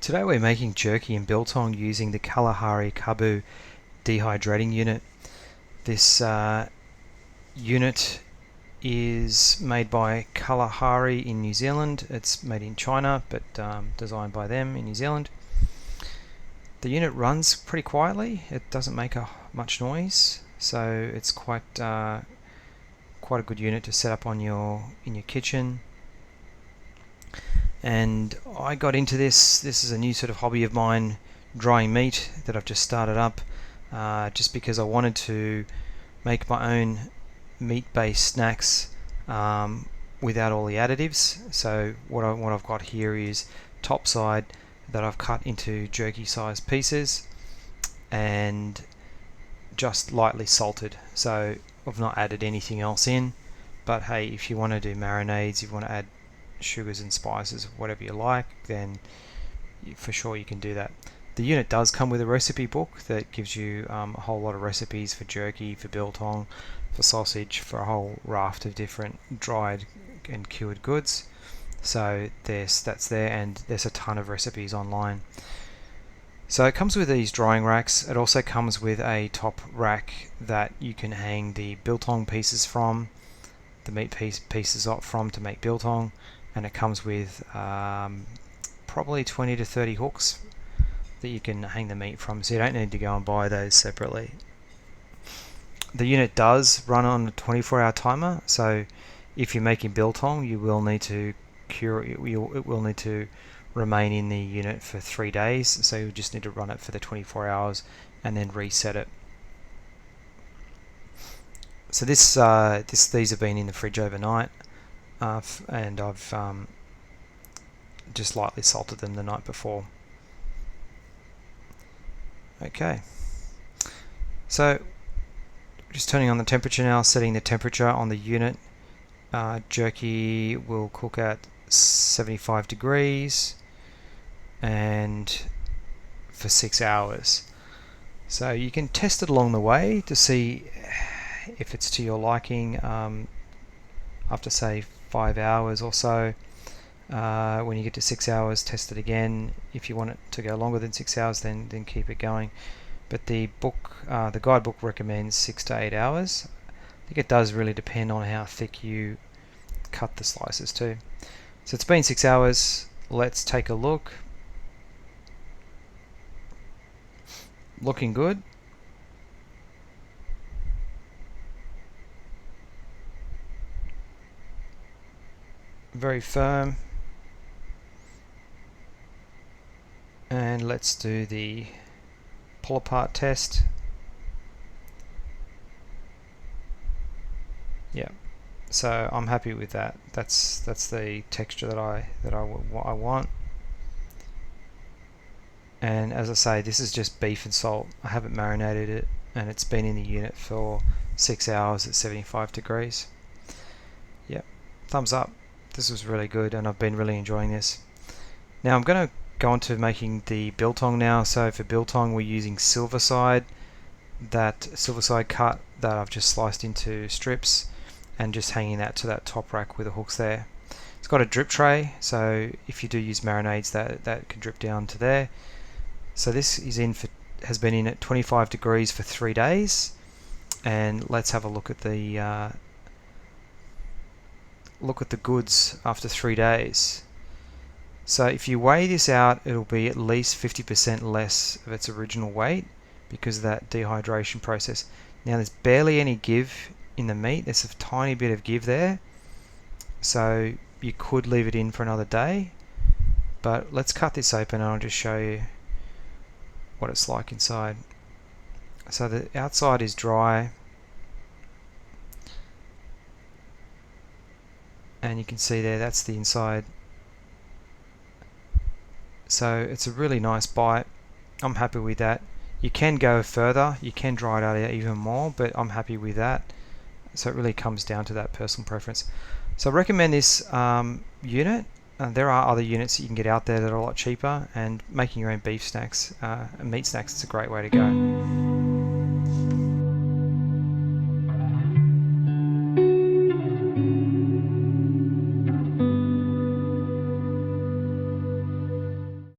Today we're making jerky in Biltong using the Kalahari Kabu dehydrating unit. This unit is made by Kalahari in New Zealand. It's made in China but designed by them in New Zealand. The unit runs pretty quietly. It doesn't make much noise, so it's quite a good unit to set up in your kitchen. And I got into this is a new sort of hobby of mine, drying meat, that I've just started up just because I wanted to make my own meat-based snacks without all the additives. So what I've got here is topside that I've cut into jerky sized pieces and just lightly salted. So I've not added anything else in, but hey, if you want to do marinades, if you want to add sugars and spices, whatever you like, then for sure you can do that. The unit does come with a recipe book that gives you a whole lot of recipes for jerky, for biltong, for sausage, for a whole raft of different dried and cured goods. So that's there, and there's a ton of recipes online. So it comes with these drying racks. It also comes with a top rack that you can hang the biltong pieces from, the meat pieces up from, to make biltong. And it comes with probably 20 to 30 hooks that you can hang the meat from, so you don't need to go and buy those separately. The unit does run on a 24-hour timer, so if you're making biltong, you will need to it will need to remain in the unit for 3 days, so you just need to run it for the 24 hours and then reset it. So these have been in the fridge overnight. And I've just lightly salted them the night before. Okay, so just turning on the temperature now, setting the temperature on the unit. Jerky will cook at 75 degrees and for 6 hours. So you can test it along the way to see if it's to your liking. After say 5 hours or so, when you get to 6 hours, test it again. If you want it to go longer than 6 hours, then keep it going. But the guidebook recommends 6 to 8 hours. I think it does really depend on how thick you cut the slices too. So it's been 6 hours. Let's take a look. Looking good. Very firm. And let's do the pull apart test. Yeah, so I'm happy with that. That's the texture that I want. And as I say, this is just beef and salt. I haven't marinated it, and it's been in the unit for 6 hours at 75 degrees. Yeah, thumbs up. This was really good, and I've been really enjoying this. Now I'm going to go on to making the biltong now. So for biltong, we're using silver side cut that I've just sliced into strips, and just hanging that to that top rack with the hooks there. It's got a drip tray, so if you do use marinades, that can drip down to there. So this has been in at 25 degrees for 3 days, and let's have a look at the goods after 3 days. So if you weigh this out, it'll be at least 50% less of its original weight because of that dehydration process. Now there's barely any give in the meat. There's a tiny bit of give there, so you could leave it in for another day. But let's cut this open and I'll just show you what it's like inside. So the outside is dry, and you can see there, that's the inside. So it's a really nice bite. I'm happy with that. You can go further, you can dry it out even more, but I'm happy with that. So it really comes down to that personal preference. So I recommend this unit. There are other units that you can get out there that are a lot cheaper, and making your own beef snacks and meat snacks is a great way to go.